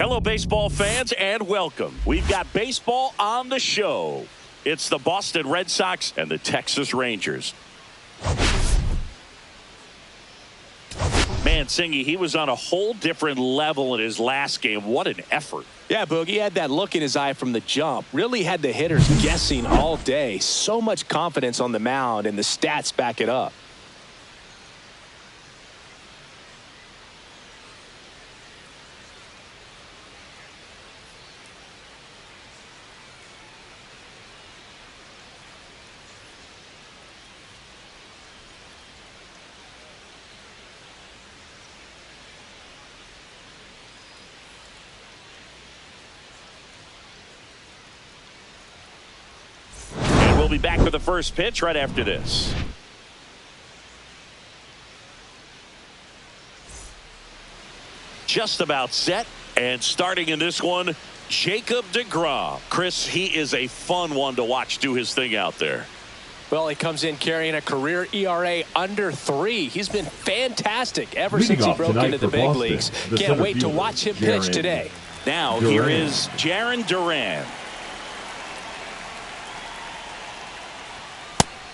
Hello, baseball fans, and welcome. We've got baseball on the show. It's the Boston Red Sox and the Texas Rangers. Man, Singy, he was on a whole different level in his last game. What an effort. Yeah, Boogie had that look in his eye from the jump. Really had the hitters guessing all day. So much confidence on the mound, and the stats back it up. We'll be back with the first pitch right after this. Just about set, and starting in this one, Jacob deGrom. Chris, he is a fun one to watch do his thing out there. Well, he comes in carrying a career ERA under 3. He's been fantastic ever since he broke into the big leagues. Can't wait to watch him pitch today. Now here is Jarren Duran.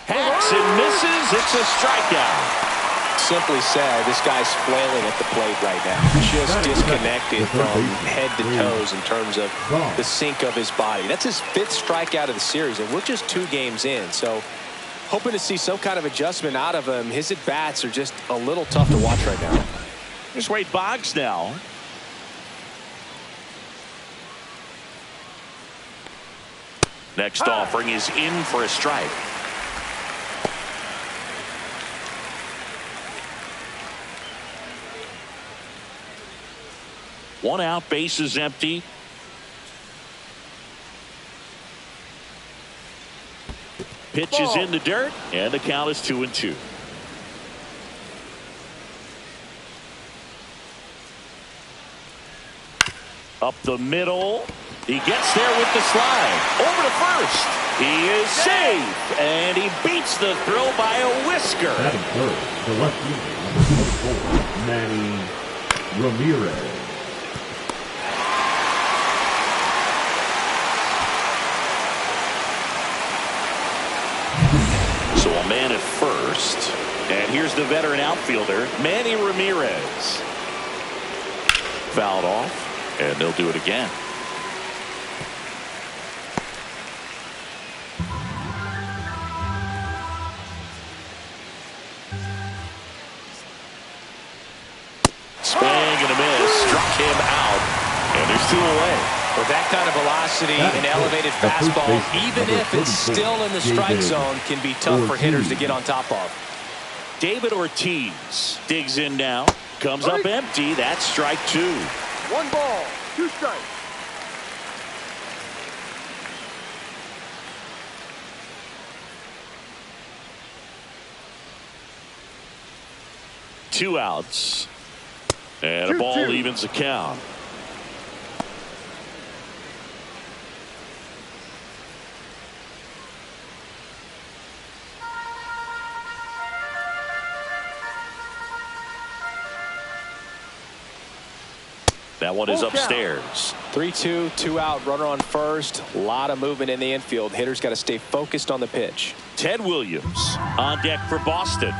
Hacks and misses. It's a strikeout. Simply said, this guy's flailing at the plate right now. Just disconnected from head to toes in terms of the sink of his body. That's his 5th strikeout of the series, and we're just 2 games in. So hoping to see some kind of adjustment out of him. His at-bats are just a little tough to watch right now. Here's Wade Boggs now. Next offering is in for a strike. One out, base is empty. Pitch is in the dirt, and the count is 2-2. Up the middle. He gets there with the slide. Over to first. He is safe, and he beats the throw by a whisker. Batting third, the left fielder, number 24, Manny Ramirez. So a man at first. And here's the veteran outfielder, Manny Ramirez. Fouled off, and they'll do it again. Swing and a miss. Struck him out. And there's 2 away. With that kind of velocity and elevated fastball, even if it's still in the strike zone, can be tough for hitters to get on top of. David Ortiz digs in now. Comes up empty. That's strike 2. 1 ball, 2 strikes. Two outs. And a ball evens the count. That one is upstairs. 3-2, 2 out, runner on first. A lot of movement in the infield. Hitters got to stay focused on the pitch. Ted Williams on deck for Boston.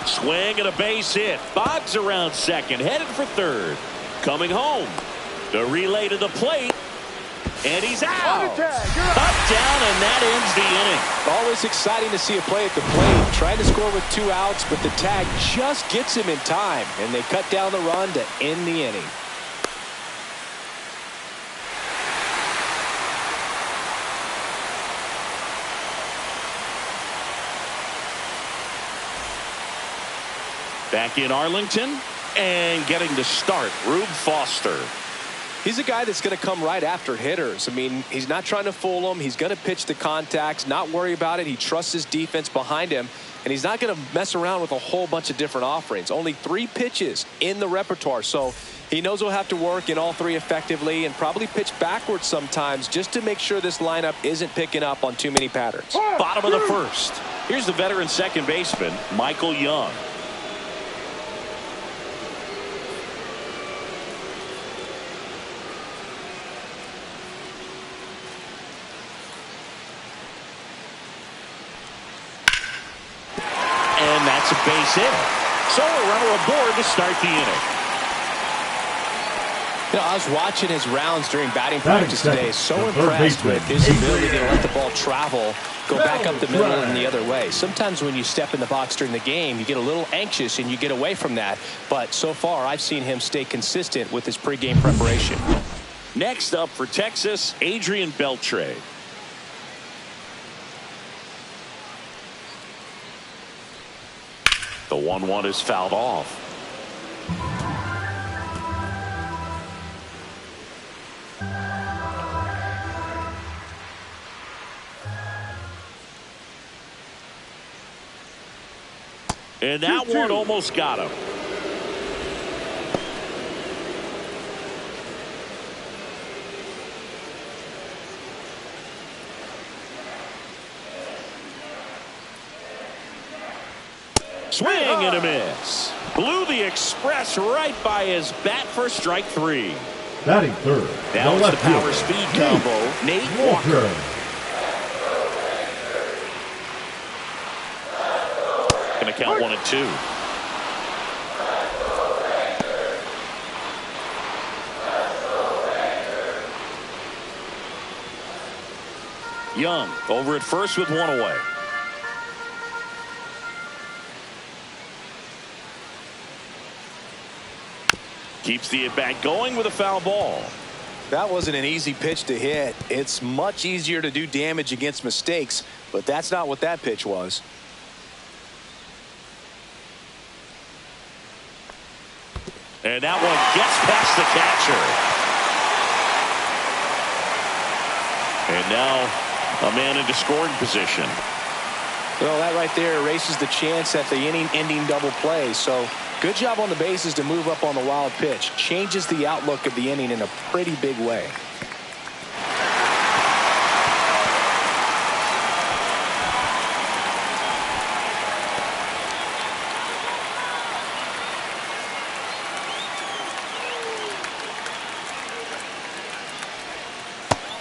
Swing and a base hit. Boggs around second, headed for third. Coming home. The relay to the plate. And he's out. Up, down, and that ends the inning. Always exciting to see a play at the plate. Trying to score with 2 outs, but the tag just gets him in time. And they cut down the run to end the inning. Back in Arlington and getting the start, Rube Foster. He's a guy that's going to come right after hitters. I mean, he's not trying to fool them. He's going to pitch the contacts, not worry about it. He trusts his defense behind him, and he's not going to mess around with a whole bunch of different offerings. Only 3 pitches in the repertoire, so he knows he'll have to work in all 3 effectively and probably pitch backwards sometimes just to make sure this lineup isn't picking up on too many patterns. Bottom of the first. Here's the veteran second baseman, Michael Young. And that's a base hit. So a runner aboard to start the inning. You know, I was watching his rounds during batting practice today. So impressed with his ability to let the ball travel, go back up the middle and the other way. Sometimes when you step in the box during the game, you get a little anxious and you get away from that. But so far, I've seen him stay consistent with his pregame preparation. Next up for Texas, Adrian Beltre. The 1-1 is fouled off. And that one almost got him. Swing and a miss. Blew the express right by his bat for strike 3. Batting third. Now it's the power speed combo, Nate Walker. Going to count 1-2. Young over at first with 1 away. Keeps the at-bat going with a foul ball. That wasn't an easy pitch to hit. It's much easier to do damage against mistakes, but that's not what that pitch was. And that one gets past the catcher. And now a man into scoring position. Well, that right there erases the chance at the inning-ending double play. So good job on the bases to move up on the wild pitch. Changes the outlook of the inning in a pretty big way.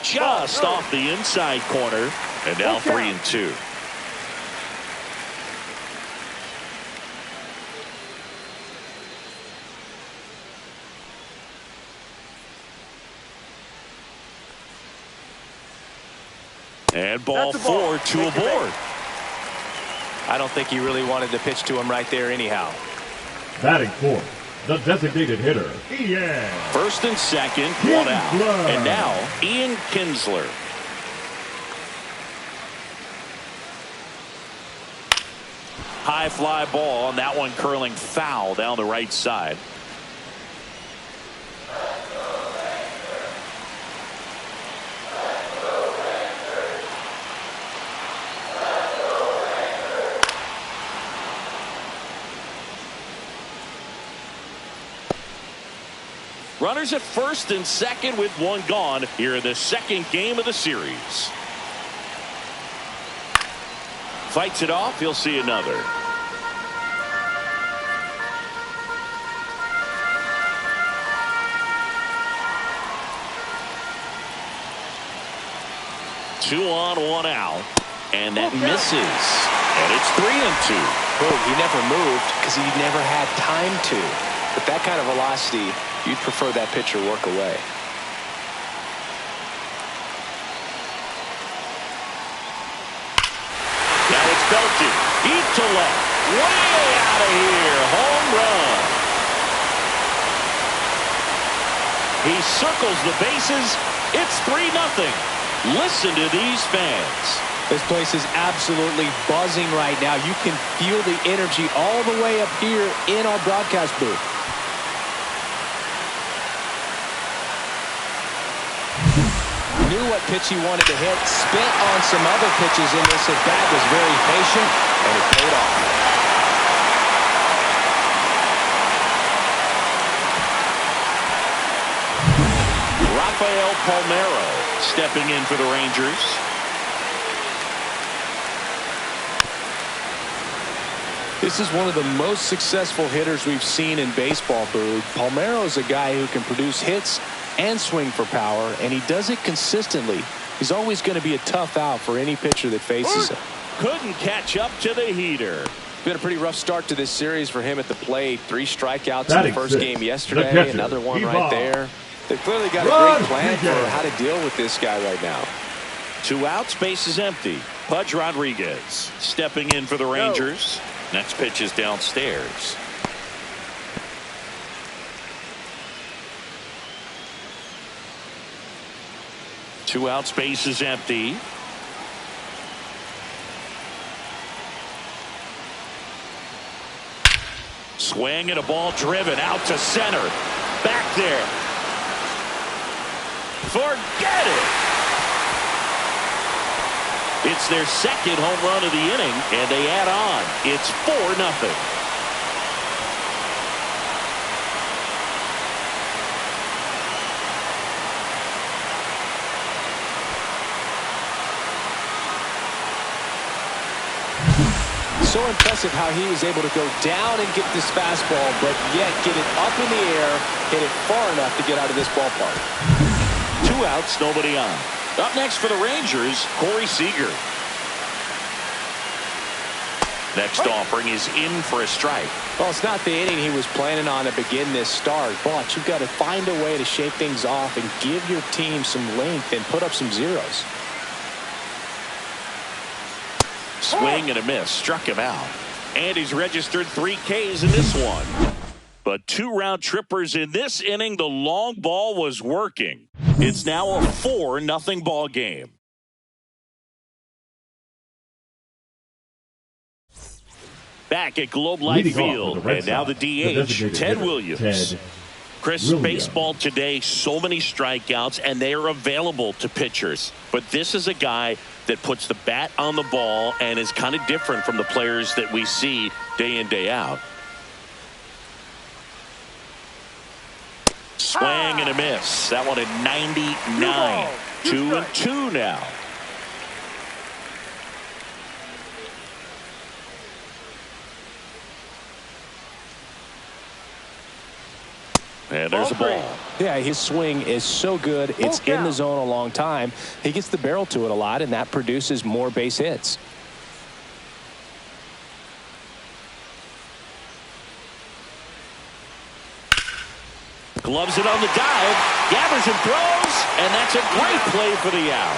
Just off the inside corner. And now 3-2. And ball 4, 2 aboard. I don't think he really wanted to pitch to him right there anyhow. Batting fourth, the designated hitter, Ian. First and second, 1 out. And now Ian Kinsler. High fly ball, and that one curling foul down the right side. Runners at first and second with 1 gone here in the second game of the series. Fights it off. He'll see another. Two on, 1 out. And that misses. And it's 3-2. Oh, he never moved because he never had time to. With that kind of velocity, you'd prefer that pitcher work away. Now it's belted. Deep to left. Way out of here. Home run. He circles the bases. It's 3-0. Listen to these fans. This place is absolutely buzzing right now. You can feel the energy all the way up here in our broadcast booth. Knew what pitch he wanted to hit, spit on some other pitches in this at bat, was very patient, and it paid off. Rafael Palmeiro stepping in for the Rangers. This is one of the most successful hitters we've seen in baseball, Boog. Palmeiro is a guy who can produce hits and swing for power, and he does it consistently. He's always going to be a tough out for any pitcher that faces him. Couldn't catch up to the heater. Been a pretty rough start to this series for him at the plate. 3 strikeouts in the first game yesterday. Another one right there. They've clearly got a great plan for how to deal with this guy right now. 2 outs, base is empty. Pudge Rodriguez stepping in for the Rangers. Next pitch is downstairs. Two outs, base is empty. Swing and a ball driven out to center. Back there. Forget it. It's their second home run of the inning, and they add on. It's 4-0. So impressive how he was able to go down and get this fastball, but yet get it up in the air, hit it far enough to get out of this ballpark. 2 outs, nobody on. Up next for the Rangers, Corey Seager. Next offering is in for a strike. Well, it's not the inning he was planning on to begin this start, but you've got to find a way to shake things off and give your team some length and put up some zeros. Swing and a miss, struck him out. And he's registered 3 Ks in this one. But 2 round trippers in this inning. The long ball was working. It's now a 4-0 ball game. Back at Globe Life Field, and now the DH, Ted Williams. Chris, baseball today, so many strikeouts, and they are available to pitchers. But this is a guy that puts the bat on the ball and is kind of different from the players that we see day in, day out. Swing and a miss. That one at 99. 2-2 now. And there's a ball. Yeah, his swing is so good. It's in the zone a long time. He gets the barrel to it a lot, and that produces more base hits. Gloves it on the dive. Gathers and throws, and that's a great play for the out.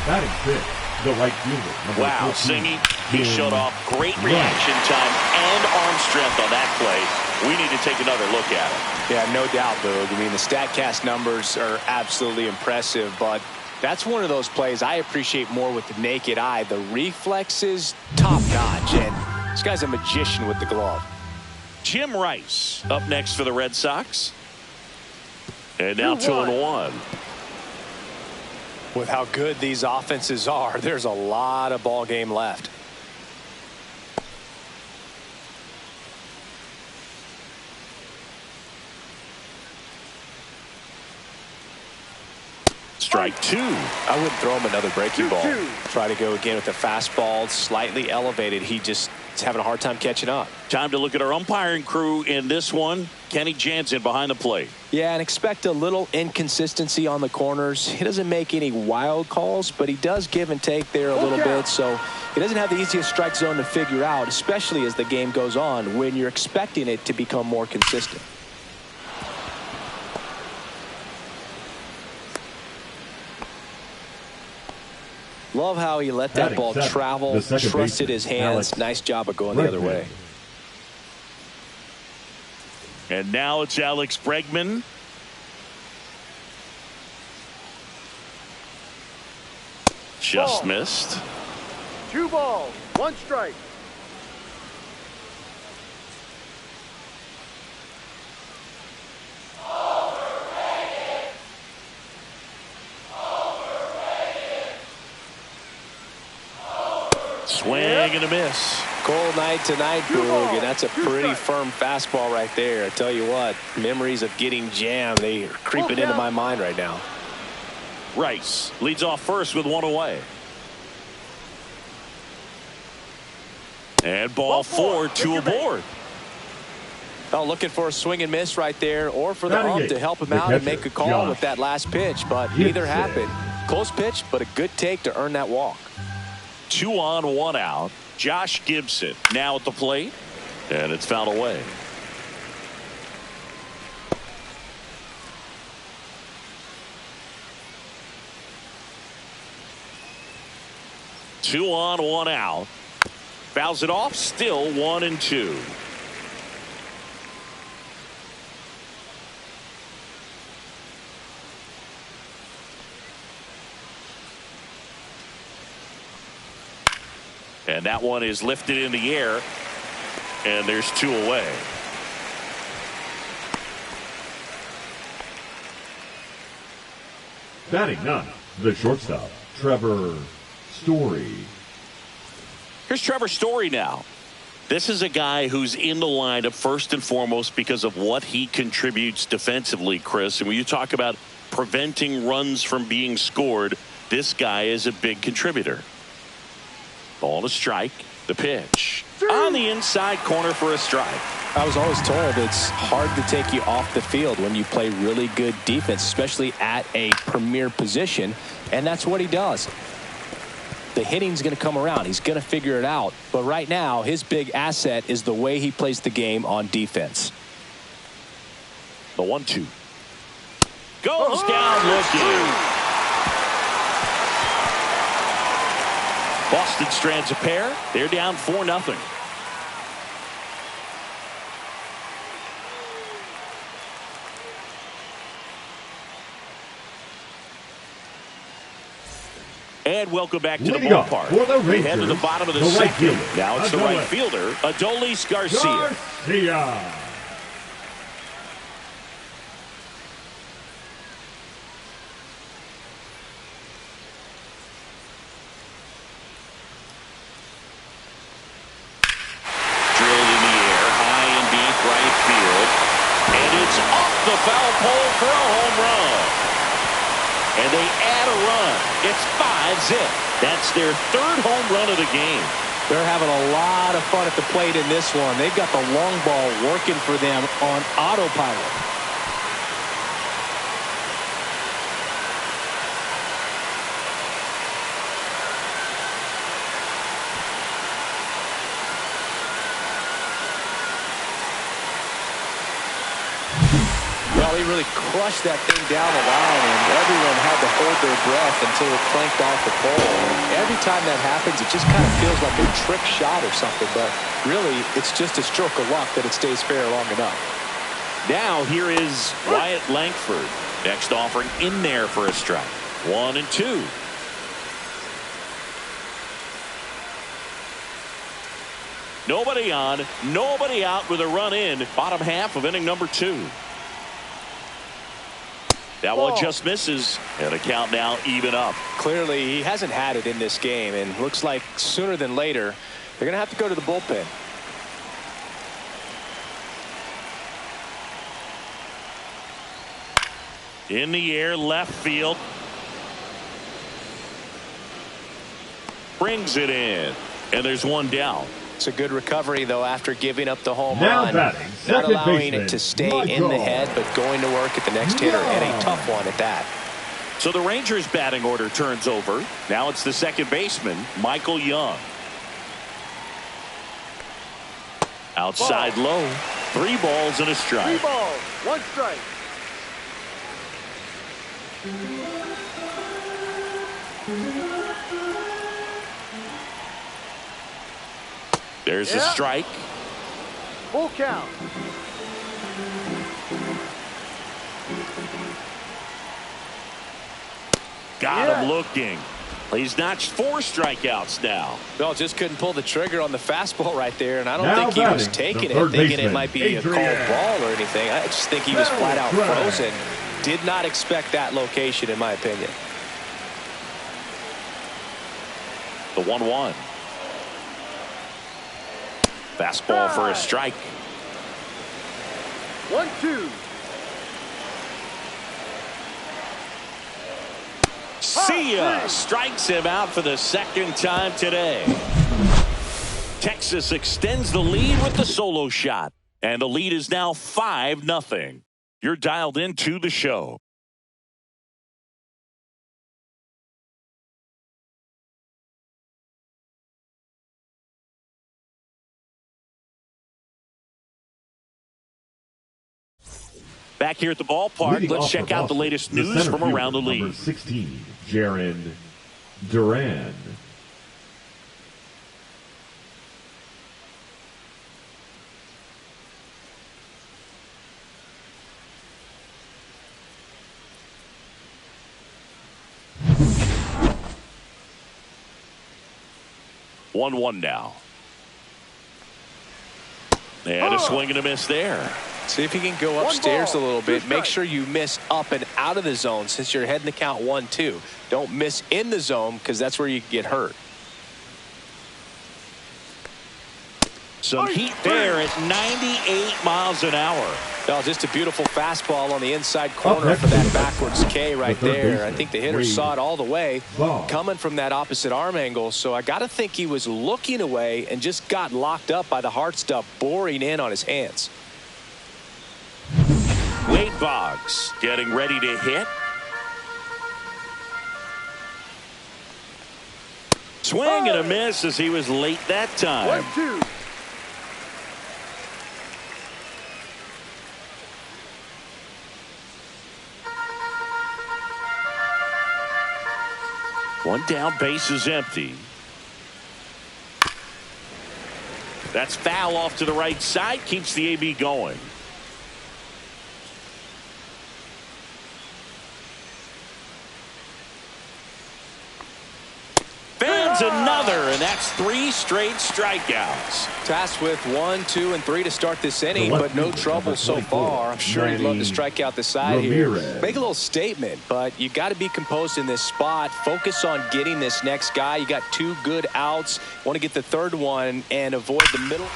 Batting fifth, the right fielder. Wow, Singy, he showed off great reaction time and arm strength on that play. We need to take another look at it. Yeah, no doubt, Boog. I mean, the StatCast numbers are absolutely impressive, but that's one of those plays I appreciate more with the naked eye. The reflexes, top-notch, and this guy's a magician with the glove. Jim Rice up next for the Red Sox. And now 2-1. With how good these offenses are, there's a lot of ball game left. Strike 2. I wouldn't throw him another breaking ball. Try to go again with the fastball, slightly elevated. He's having a hard time catching up. Time to look at our umpiring crew in this one. Kenny Jansen behind the plate. Yeah, and expect a little inconsistency on the corners. He doesn't make any wild calls, but he does give and take there a little bit. So he doesn't have the easiest strike zone to figure out, especially as the game goes on when you're expecting it to become more consistent. Love how he let that ball travel, trusted his hands. Nice job of going the other way. And now it's Alex Bregman. Just missed. 2 balls, 1 strike. Swing and a miss. Cold night tonight, Boog, and that's a pretty firm fastball right there. I tell you what, memories of getting jammed, they are creeping into my mind right now. Rice leads off first with one away. And ball four, two aboard. Well, looking for a swing and miss right there, or for the ump to help him out and make a call with that last pitch, but neither happened. Close pitch, but a good take to earn that walk. 2 on, 1 out. Josh Gibson now at the plate, and it's fouled away. Two on, 1 out. Fouls it off, still 1-2. And that one is lifted in the air, and there's 2 away. Batting ninth, the shortstop, Trevor Story. Here's Trevor Story now. This is a guy who's in the lineup first and foremost because of what he contributes defensively, Chris. And when you talk about preventing runs from being scored, this guy is a big contributor. Ball to strike. The pitch on the inside corner for a strike. I was always told it's hard to take you off the field when you play really good defense, especially at a premier position, and that's what he does. The hitting's going to come around. He's going to figure it out. But right now, his big asset is the way he plays the game on defense. The 1-2 goes down looking. Boston strands a pair. They're down 4-0. And welcome back to the ballpark. We head to the bottom of the second. Now it's the right fielder, Adolis Garcia. The foul pole for a home run. And they add a run. It's 5-zip. That's their 3rd home run of the game. They're having a lot of fun at the plate in this one. They've got the long ball working for them on autopilot. He really crushed that thing down the line, and everyone had to hold their breath until it clanked off the pole. And every time that happens, it just kind of feels like a trick shot or something, but really, it's just a stroke of luck that it stays fair long enough. Now here is Wyatt Langford. Next offering in there for a strike. 1-2. Nobody on, nobody out with a run in. Bottom half of inning number 2. That one just misses, and a count now even up. Clearly, he hasn't had it in this game, and looks like sooner than later, they're going to have to go to the bullpen. In the air, left field. Brings it in, and there's one down. It's a good recovery, though, after giving up the home run. Not allowing it to stay in the head, but going to work at the next hitter, and a tough one at that. So the Rangers' batting order turns over. Now it's the second baseman, Michael Young. Outside low. 3 balls and a strike. 3 balls, 1 strike. There's a strike. Full count. Got him looking. He's notched 4 strikeouts now. Well, just couldn't pull the trigger on the fastball right there, and I don't think he was taking it, thinking it might be a called ball or anything. I just think he was flat out frozen. Did not expect that location, in my opinion. The 1-1. Fastball for a strike. 1-2. See ya. Strikes him out for the second time today. Texas extends the lead with the solo shot. And the lead is now 5-0. You're dialed into the show. Back here at the ballpark, let's check out the latest news from around the league. Number 16, Jaron Duran. One now. And a swing and a miss there. See if you can go upstairs a little bit. Make sure you miss up and out of the zone since you're heading the count 1-2. Don't miss in the zone because that's where you get hurt. Some heat there at 98 miles an hour. Oh, just a beautiful fastball on the inside corner for that backwards K right there. I think the hitter saw it all the way coming from that opposite arm angle. So I got to think he was looking away and just got locked up by the hard stuff boring in on his hands. Wade Boggs getting ready to hit. Swing and a miss as he was late that time. 1-2. One down, base is empty. That's foul off to the right side, keeps the AB going. Fans another, and that's 3 straight strikeouts. Tasked with 1, 2, and 3 to start this inning, but no trouble so far. I'm sure he'd love to strike out the side here. Make a little statement, but you got to be composed in this spot. Focus on getting this next guy. You got 2 good outs. Want to get the third one and avoid the middle.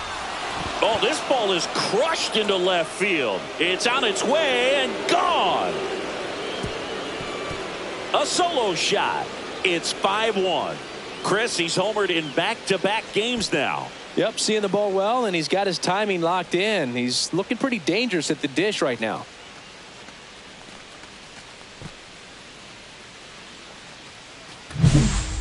Oh, this ball is crushed into left field. It's on its way and gone. A solo shot. It's 5-1. Chris, he's homered in back-to-back games now. Yep, seeing the ball well, and he's got his timing locked in. He's looking pretty dangerous at the dish right now.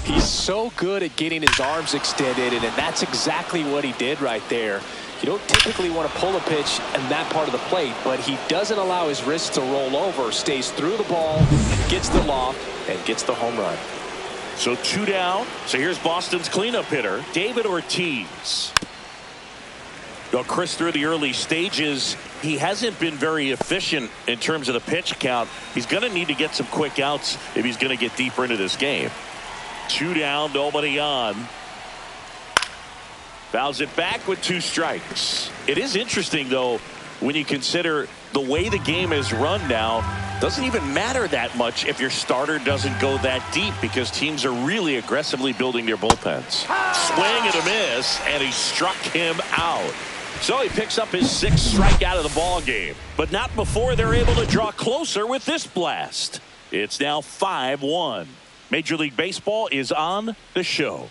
He's so good at getting his arms extended, and that's exactly what he did right there. You don't typically want to pull a pitch in that part of the plate, but he doesn't allow his wrists to roll over, stays through the ball, gets the loft, and gets the home run. So 2 down. So here's Boston's cleanup hitter, David Ortiz. Well, Chris, through the early stages, he hasn't been very efficient in terms of the pitch count. He's going to need to get some quick outs if he's going to get deeper into this game. 2 down, nobody on. Fouls it back with 2 strikes. It is interesting, though, when you consider the way the game is run now. Doesn't even matter that much if your starter doesn't go that deep because teams are really aggressively building their bullpens. Swing and a miss, and he struck him out. So he picks up his 6th strikeout of the ball game, but not before they're able to draw closer with this blast. It's now 5-1. Major League Baseball is on the show.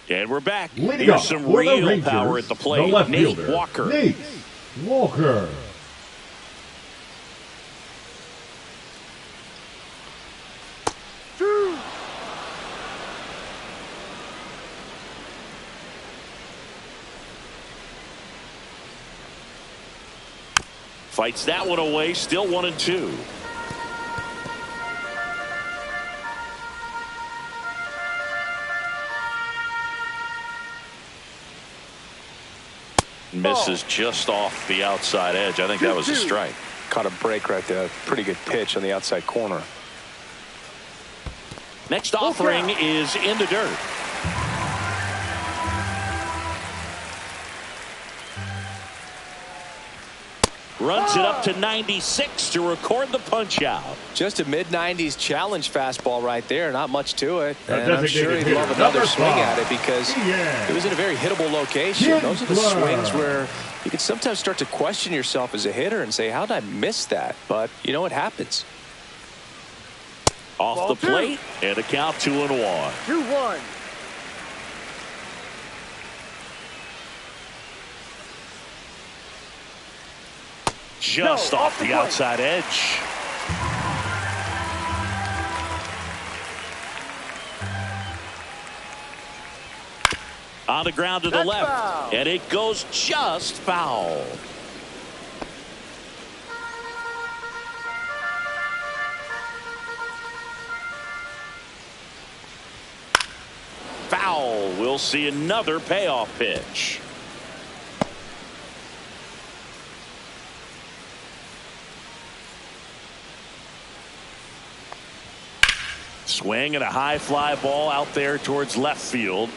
And we're back. Here's some real power at the plate. Nate Walker. Nate Walker. Fights that one away. Still 1-2. Misses just off the outside edge. I think that was a strike. Caught a break right there. Pretty good pitch on the outside corner. Next offering is in the dirt. Runs it up to 96 to record the punch out. Just a mid-90s challenge fastball right there. Not much to it. And I'm sure designated he'd love another number swing 5. at it because it was in a very hittable location. Those are the swings where you can sometimes start to question yourself as a hitter and say, how did I miss that? But, you know, it happens. Off the plate, and a count 2-1. 2-1. Just off the outside edge. On the ground to the left. Foul. And it goes just foul. Foul. We'll see another payoff pitch. Swing and a high fly ball out there towards left field.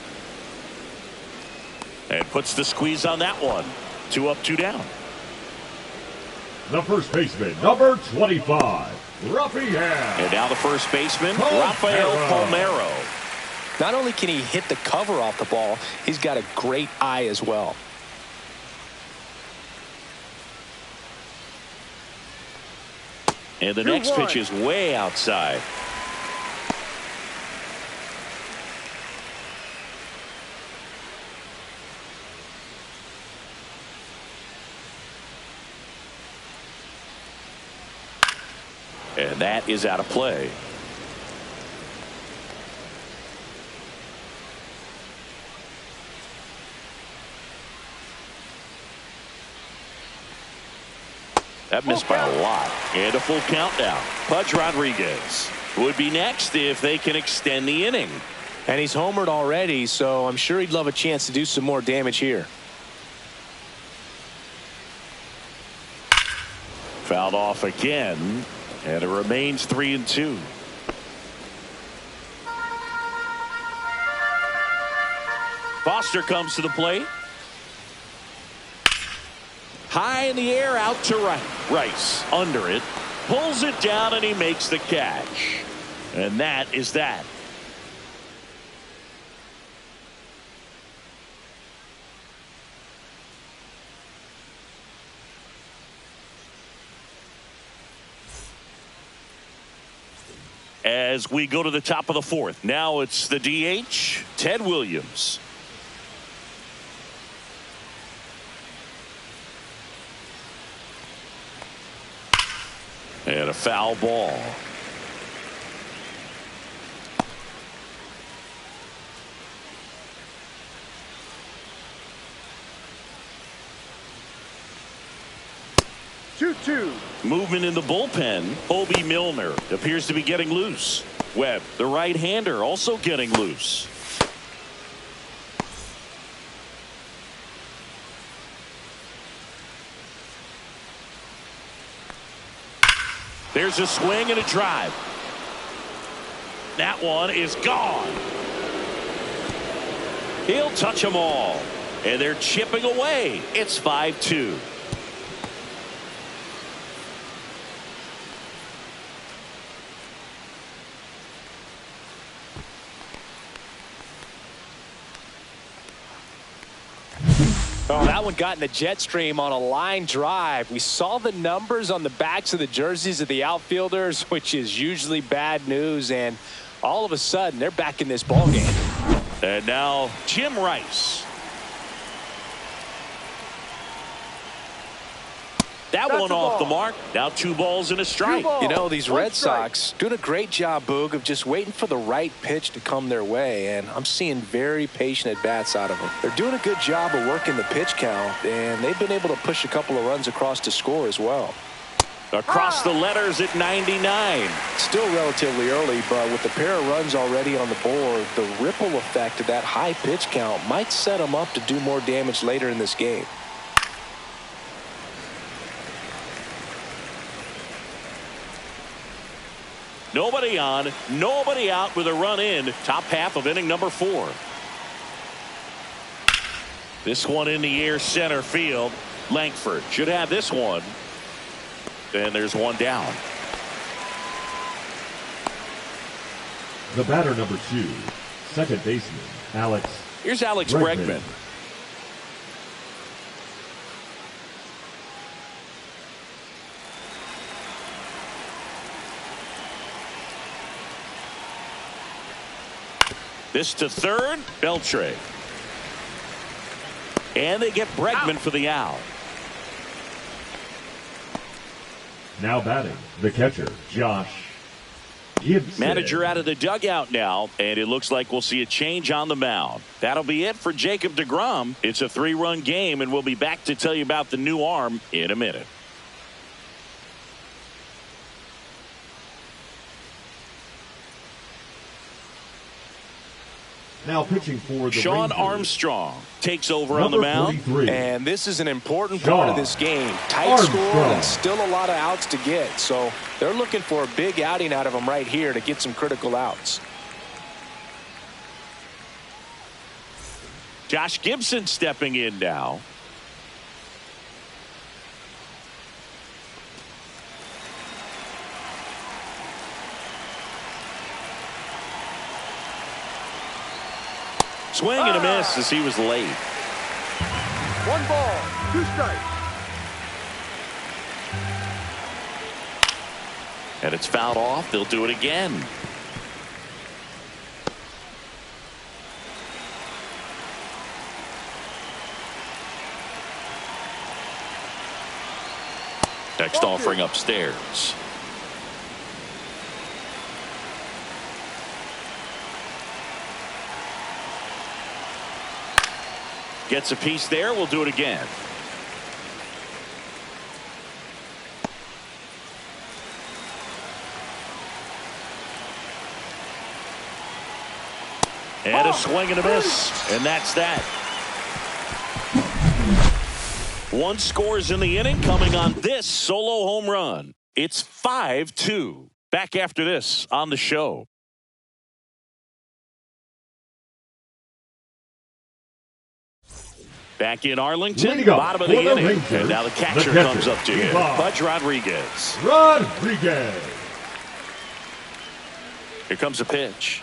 And puts the squeeze on that one. 2 up, 2 down. The first baseman, number 25, Rafael. And now the first baseman, Rafael Palmeiro. Not only can he hit the cover off the ball, he's got a great eye as well. And the next pitch is way outside. And that is out of play. That missed by a lot. And a full count now. Pudge Rodriguez would be next if they can extend the inning. And he's homered already, so I'm sure he'd love a chance to do some more damage here. Fouled off again. And it remains 3-2. Foster comes to the plate. High in the air, out to right. Rice under it. Pulls it down, and he makes the catch. And that is that. As we go to the top of the 4th. Now it's the DH, Ted Williams. And a foul ball. Movement in the bullpen. Obi Milner appears to be getting loose. Webb, the right-hander, also getting loose. There's a swing and a drive. That one is gone. He'll touch them all. And they're chipping away. It's 5-2. Oh, that one got in the jet stream on a line drive. We saw the numbers on the backs of the jerseys of the outfielders, which is usually bad news, and all of a sudden they're back in this ball game. And now Jim Rice. That one off the mark. Now 2 balls and a strike. You know, these Red Sox doing a great job, Boog, of just waiting for the right pitch to come their way, and I'm seeing very patient at-bats out of them. They're doing a good job of working the pitch count, and they've been able to push a couple of runs across to score as well. Across the letters at 99. Still relatively early, but with the pair of runs already on the board, the ripple effect of that high pitch count might set them up to do more damage later in this game. Nobody on, nobody out with a run in. Top half of inning number 4. This one in the air center field. Langford should have this one. and there's one down. The batter number 2, second baseman, Alex. Here's Alex Bregman. This to third, Beltre. And they get Bregman for the out. Now batting, the catcher, Josh Gibson. Manager out of the dugout now, and it looks like we'll see a change on the mound. That'll be it for Jacob deGrom. It's a 3-run game, and we'll be back to tell you about the new arm in a minute. Now pitching for the Sean Rangers, Armstrong takes over on the mound. 43. And this is an important part of this game. Tight score and still a lot of outs to get. So they're looking for a big outing out of him right here to get some critical outs. Josh Gibson stepping in now. Swing and a miss as he was late. 1 ball, 2 strikes. And it's fouled off. They'll do it again. Next offering upstairs. Gets a piece there. We'll do it again. And a swing and a miss. And that's that. 1 scores in the inning coming on this solo home run. It's 5-2. Back after this on the show. Back in Arlington, bottom of the inning. Rangers, and now the catcher comes up to him. Budge Rodriguez. Here comes a pitch.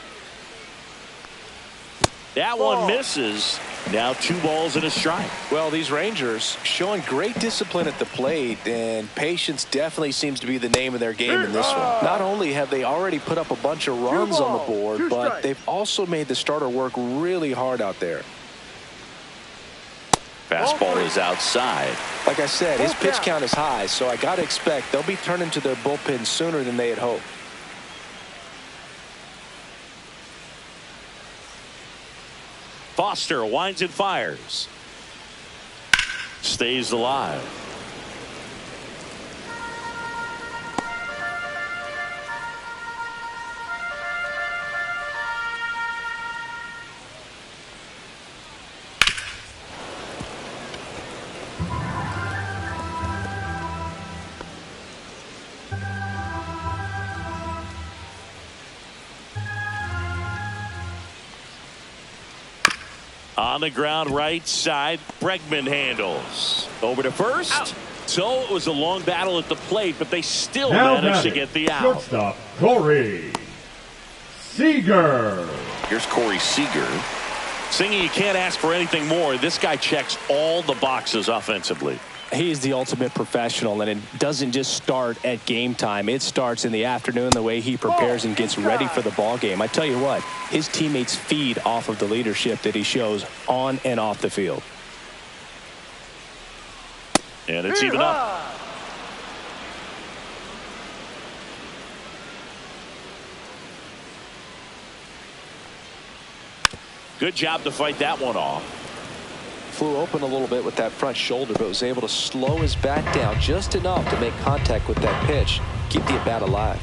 That one misses. Now 2 balls and a strike. Well, these Rangers showing great discipline at the plate, and patience definitely seems to be the name of their game in this one. Not only have they already put up a bunch of runs on the board, but they've also made the starter work really hard out there. Fastball is outside. Like I said, his pitch count is high, so I got to expect they'll be turning to their bullpen sooner than they had hoped. Foster winds and fires. Stays alive. On the ground right side, Bregman handles. Over to first. Out. So it was a long battle at the plate, but they still managed to get the out. Shortstop, Corey Seager. Here's Corey Seager. Singy, you can't ask for anything more. This guy checks all the boxes offensively. He is the ultimate professional, and it doesn't just start at game time. It starts in the afternoon, the way he prepares and gets ready for the ball game. I tell you what, his teammates feed off of the leadership that he shows on and off the field. And it's even up. Good job to fight that one off. Flew open a little bit with that front shoulder, but was able to slow his bat down just enough to make contact with that pitch, keep the at-bat alive.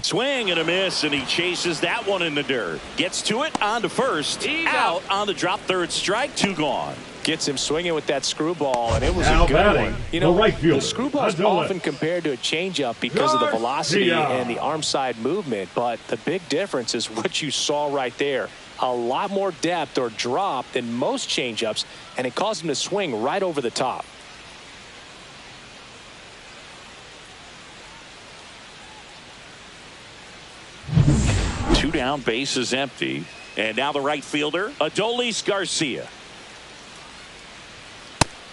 Swing and a miss, and he chases that one in the dirt. Gets to it, on to first. He's out on the drop, third strike, 2 gone. Gets him swinging with that screwball, and it was Now a good batting, one. You know, the right fielder, the screwball is often compared to a changeup because of the velocity and the arm side movement, but the big difference is what you saw right there. A lot more depth or drop than most changeups, and it caused him to swing right over the top. down, bases empty. And now the right fielder, Adolis Garcia.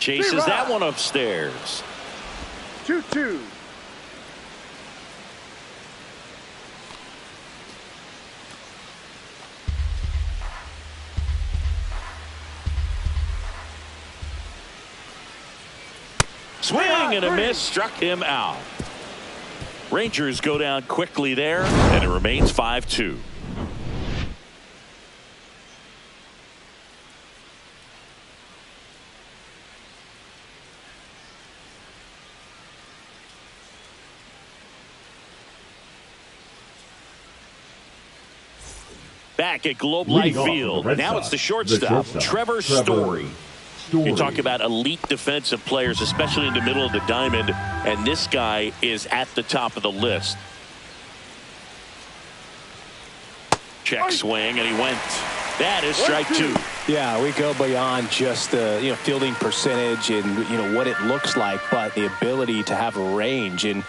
Chases that one upstairs. 2-2. Swing and a miss, struck him out. Rangers go down quickly there, and it remains 5-2. Back at Globe Life Field. Now it's the shortstop, Trevor Story. You talk about elite defensive players, especially in the middle of the diamond, and this guy is at the top of the list. Check swing, and he went. That is strike two. Yeah, we go beyond just the fielding percentage and what it looks like, but the ability to have a range and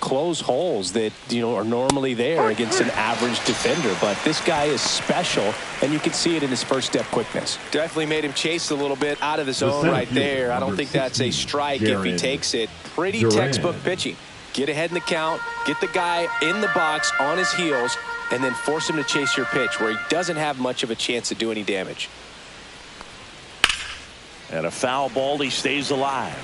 close holes that are normally there against an average defender. But this guy is special, and you can see it in his first step quickness. Definitely made him chase a little bit out of the zone right there. I don't think that's a strike if he takes it. Pretty textbook pitching. Get ahead in the count, get the guy in the box on his heels, and then force him to chase your pitch where he doesn't have much of a chance to do any damage. And a foul ball, he stays alive.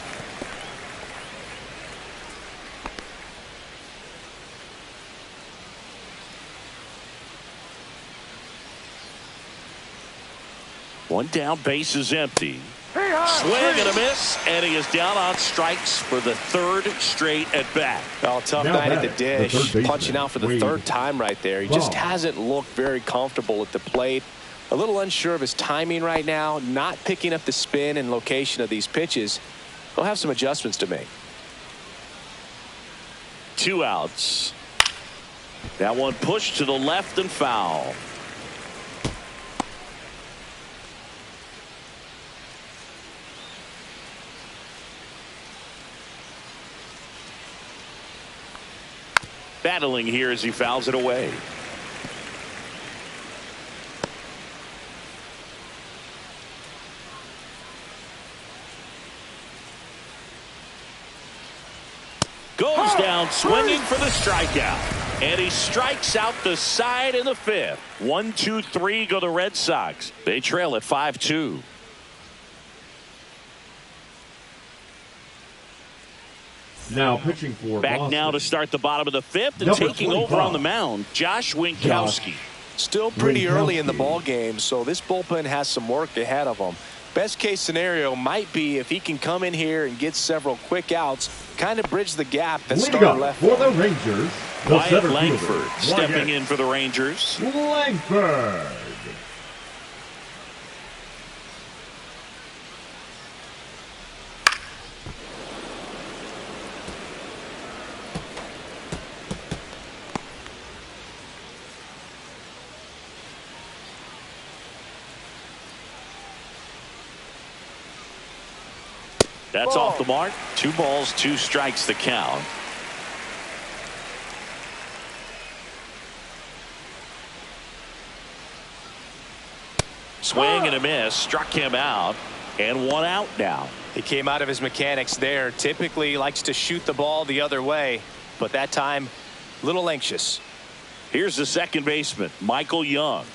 One down, base is empty. Swing and a miss, and he is down on strikes for the third straight at bat. Oh, tough night at the dish, punching out for the third time right there. He just hasn't looked very comfortable at the plate. A little unsure of his timing right now, not picking up the spin and location of these pitches. He'll have some adjustments to make. 2 outs. That one pushed to the left and foul. Battling here as he fouls it away. Goes down swinging for the strikeout. And he strikes out the side in the fifth. 1-2-3 go the Red Sox. They trail at 5-2. Now pitching for back Boston. Now to start the bottom of the fifth and taking 25. over on the mound, Josh Winkowski. Still pretty early in the ball game, so this bullpen has some work ahead of them. Best case scenario might be if he can come in here and get several quick outs, kind of bridge the gap that started left. For the Rangers, Wyatt Langford stepping in for the Rangers. Langford. That's off the mark. 2 balls, 2 strikes the count. Swing and a miss, struck him out, and 1 out now. He came out of his mechanics there. Typically likes to shoot the ball the other way, but that time a little anxious. Here's the second baseman, Michael Young.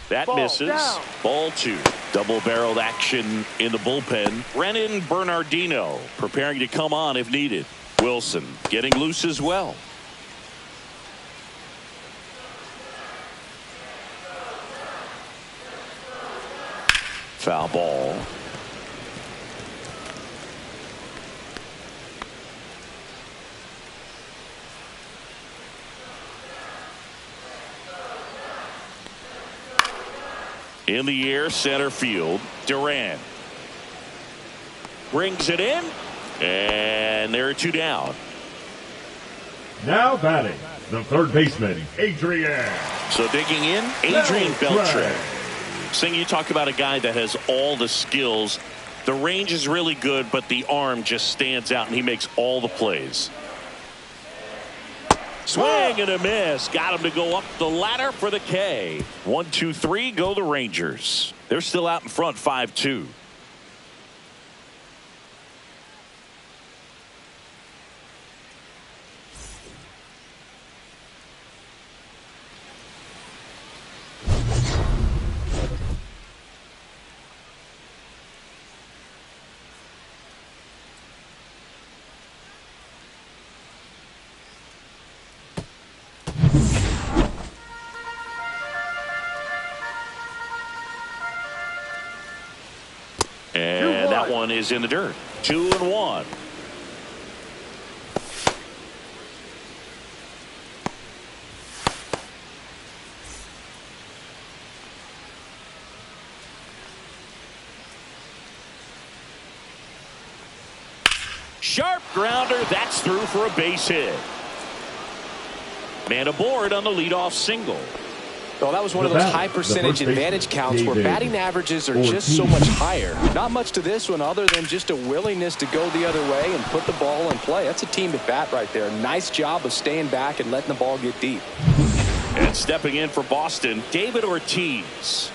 That misses. Down. Ball 2. Double-barreled action in the bullpen. Brennan Bernardino preparing to come on if needed. Wilson getting loose as well. Foul ball. In the air, center field, Duran brings it in, and there are 2 down. Now batting, the third baseman, Adrian. So digging in, Adrian Beltre. Sing, you talk about a guy that has all the skills. The range is really good, but the arm just stands out, and he makes all the plays. Swing and a miss. Got him to go up the ladder for the K. 1, 2, 3, go the Rangers. They're still out in front 5-2. And that one is in the dirt. 2-1. Sharp grounder. That's through for a base hit. Man aboard on the leadoff single. Well, that was one of those high percentage advantage counts where batting averages are just so much higher. Not much to this one other than just a willingness to go the other way and put the ball in play. That's a team at bat right there. Nice job of staying back and letting the ball get deep. And stepping in for Boston, David Ortiz.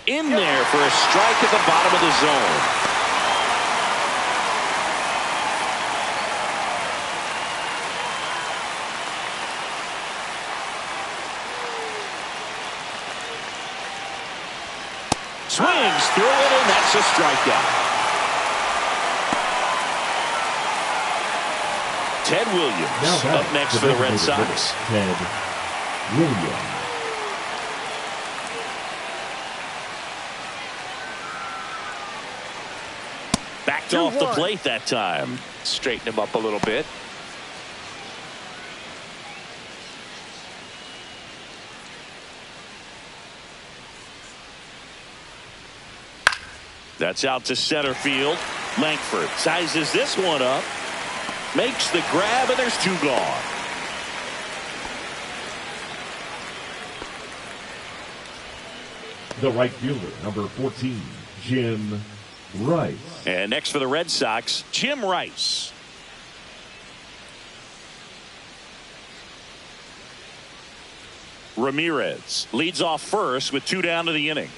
In there for a strike at the bottom of the zone. Swings through it, and that's a strikeout. Ted Williams up next for the Red Sox. Ted Williams. Backed off the plate that time. Straighten him up a little bit. That's out to center field. Langford sizes this one up. Makes the grab, and there's 2 gone. The right fielder, number 14, Jim Rice. And next for the Red Sox, Jim Rice. Ramirez leads off first with 2 down to the inning.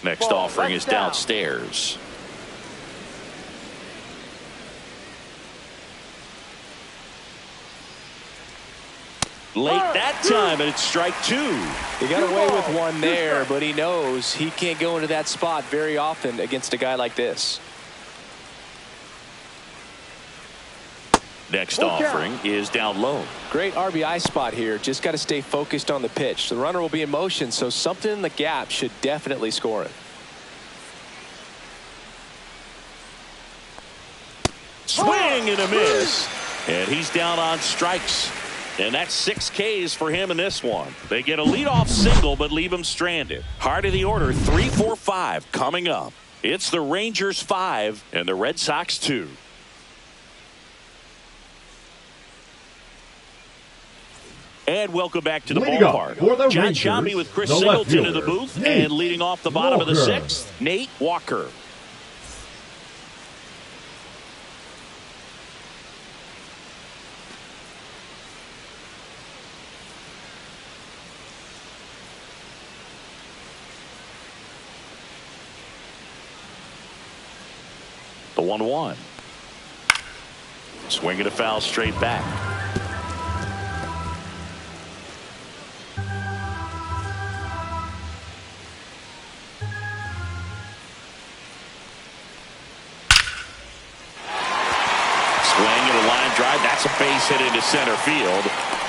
Next offering is downstairs. Late that time, and it's strike 2. He got away with one there, but he knows he can't go into that spot very often against a guy like this. Next offering is down low. Great RBI spot here. Just got to stay focused on the pitch. The runner will be in motion, so something in the gap should definitely score it. Swing and a miss. And he's down on strikes. And that's 6 Ks for him in this one. They get a leadoff single, but leave him stranded. Heart of the order, 3, 4, 5 coming up. It's the Rangers 5 and the Red Sox 2. And welcome back to the ballpark. John Shambi with Chris Singleton in the booth. And leading off the bottom of the 6th, Nate Walker. The 1-1. Swinging a foul straight back. Swing and a line drive. That's a base hit into center field.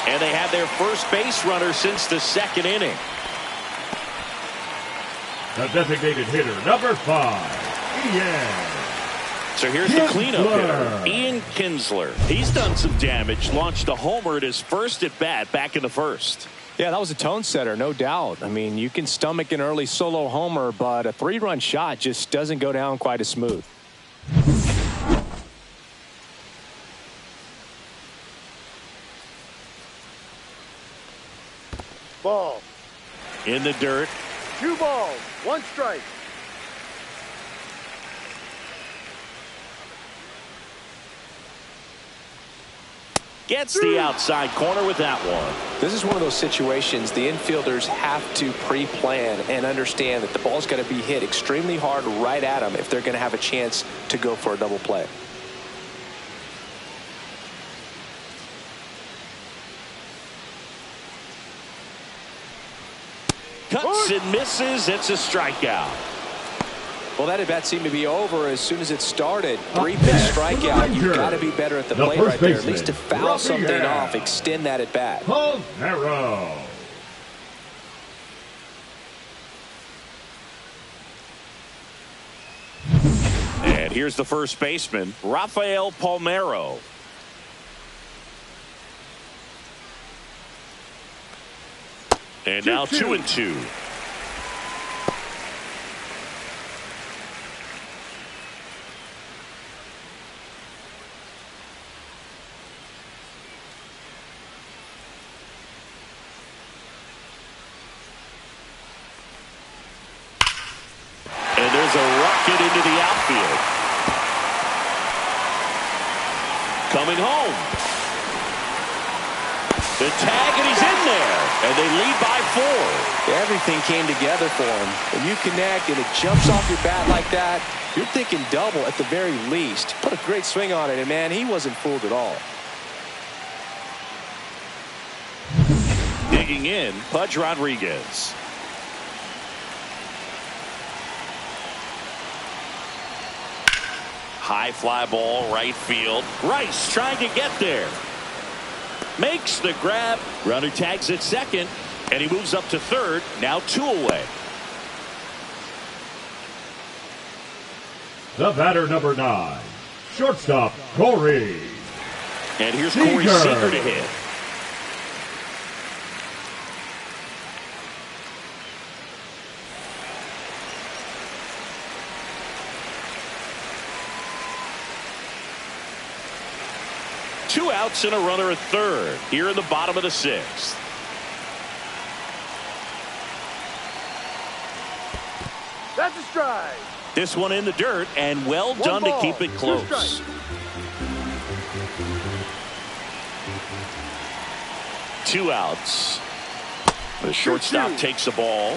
And they have their first base runner since the 2nd inning. The designated hitter, number 5, Ian. So here's the cleanup hitter, Ian Kinsler. He's done some damage, launched a homer at his first at bat back in the 1st. Yeah, that was a tone setter, no doubt. I mean, you can stomach an early solo homer, but a 3-run shot just doesn't go down quite as smooth. Ball. In the dirt. 2 balls, 1 strike. Gets the outside corner with that one. This is one of those situations the infielders have to pre-plan and understand that the ball's got to be hit extremely hard right at them if they're going to have a chance to go for a double play. Cuts and misses. It's a strikeout. Well, that at bat seemed to be over as soon as it started. 3-pitch strikeout. You've got to be better at the plate right there. At least to foul something off, extend that at bat. Palmeiro. And here's the first baseman, Rafael Palmeiro. And now 2-2. And there's a rocket into the outfield. Coming home. The tag, and he's in there. And they lead by 4. Everything came together for him. When you connect and it jumps off your bat like that, you're thinking double at the very least. Put a great swing on it, and man, he wasn't fooled at all. Digging in, Pudge Rodriguez. High fly ball, right field. Rice trying to get there. Makes the grab. Runner tags at second, and he moves up to third. Now 2 away. The batter, number 9, shortstop Corey. And here's Corey Seager to hit. Two outs and a runner at third here in the bottom of the 6th. That's a strike. This one in the dirt, and well done to keep it close. 2 outs. The shortstop takes the ball.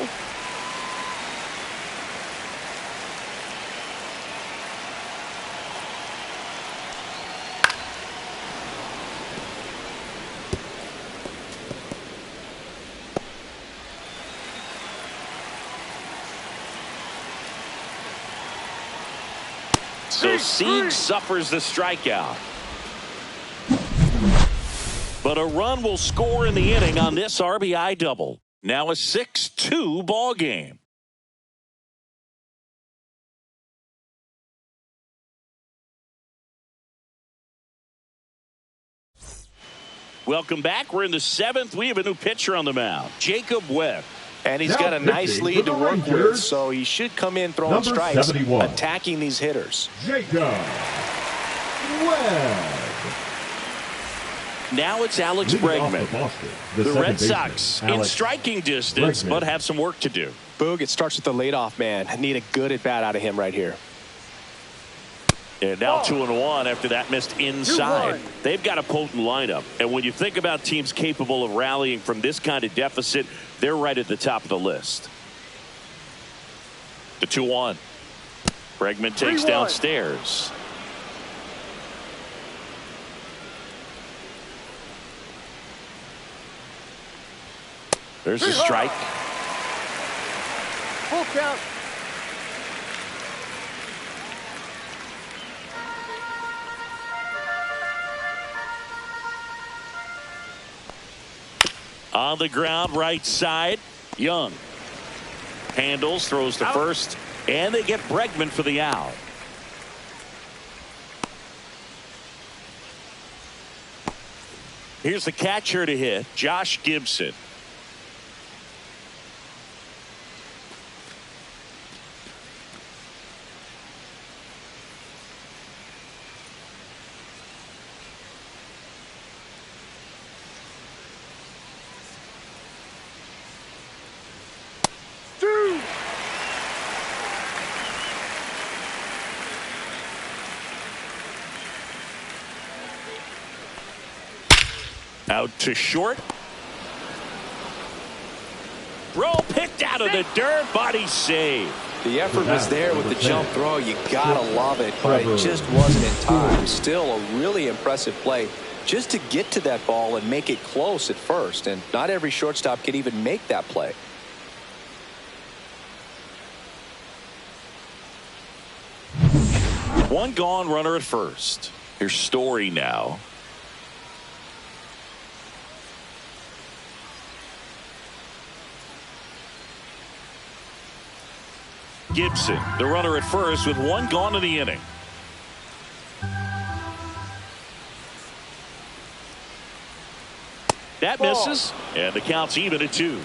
So Sieg suffers the strikeout. But a run will score in the inning on this RBI double. Now a 6-2 ball game. Welcome back. We're in the 7th. We have a new pitcher on the mound, Jacob Webb. And he's got a nice lead to work with, so he should come in throwing strikes, attacking these hitters. Jacob Webb. Now it's Alex Bregman. The Red Sox in striking distance, but have some work to do. Boog, it starts with the leadoff man. I need a good at-bat out of him right here. And now 2-1 after that missed inside. They've got a potent lineup. And when you think about teams capable of rallying from this kind of deficit, they're right at the top of the list. The 2-1. Bregman takes downstairs. There's a strike. Full count. On the ground, right side. Young handles, throws to first, and they get Bregman for the out. Here's the catcher to hit, Josh Gibson. Out to short. Throw picked out of the dirt. Body save. The effort was there with the jump throw. You gotta love it, but it just wasn't in time. Still a really impressive play just to get to that ball and make it close at first. And not every shortstop can even make that play. One gone, runner at first. Here's Story now. Gibson, the runner at first with one gone in the inning. That misses, and the count's even at 2.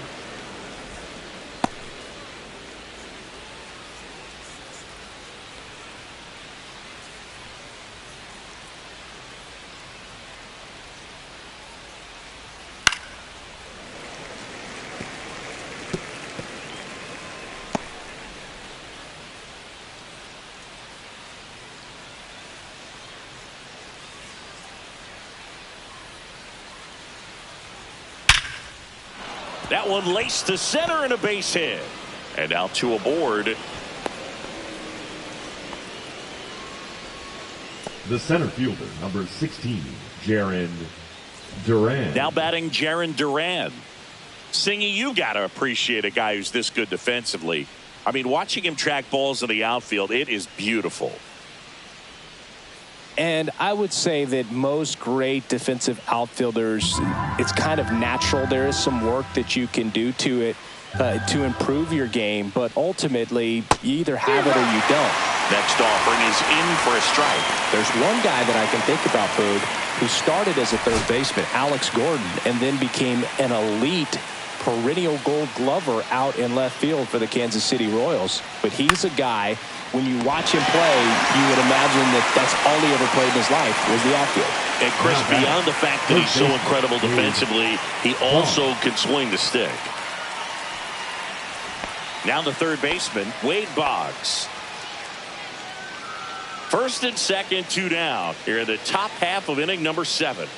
That one laced to center and a base hit. And now 2 aboard. The center fielder, number 16, Jarren Duran. Now batting Jarren Duran. Singy, you got to appreciate a guy who's this good defensively. I mean, watching him track balls in the outfield, it is beautiful. And I would say that most great defensive outfielders, it's kind of natural. There is some work that you can do to it to improve your game, but ultimately you either have it or you don't. Next offering is in for a strike. There's one guy that I can think about, Boog, who started as a third baseman, Alex Gordon, and then became an elite perennial Gold Glover out in left field for the Kansas City Royals. But he's a guy, when you watch him play, you would imagine that that's all he ever played in his life was the outfield. And Chris, beyond the fact that he's so incredible defensively, he also can swing the stick. Now the third baseman, Wade Boggs. First and second, 2 down. Here in the top half of inning number 7.